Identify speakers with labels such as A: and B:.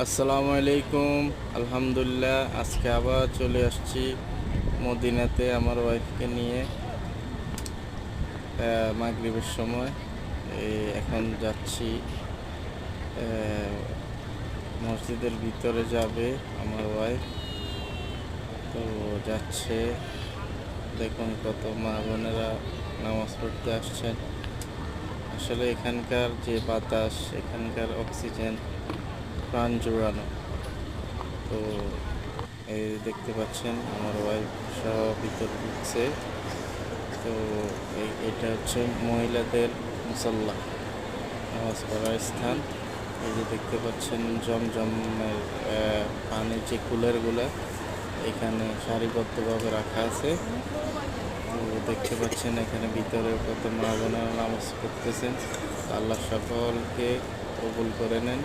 A: আসসালামু আলাইকুম। আলহামদুলিল্লাহ, আজকে আবার চলে আসছি মদিনাতে আমার ওয়াইফকে নিয়ে। মাগরিবের সময় এখন যাচ্ছি। মসজিদের ভিতরে যাবে আমার ওয়াইফ, তো যাচ্ছে। দেখুন কত মা বোনেরা নামাজ পড়তে আসছেন। আসলে এখানকার যে বাতাস, এখানকার অক্সিজেন প্রাণ জুড়ানো। তো এই দেখতে পাচ্ছেন আমার ওয়াইফ সহ ভিতরে ঢুকছে। তো এটা হচ্ছে মহিলাদের মুসাল্লা, নামাজ পড়ার স্থান। এই যে দেখতে পাচ্ছেন জমজমের পানির যে কুলারগুলা এখানে সারিবদ্ধভাবে রাখা আছে। তো দেখতে পাচ্ছেন এখানে ভিতরে কত মা বোনেরা নামাজ পড়তেছেন। আল্লাহ সকলকে কবুল করে নেন।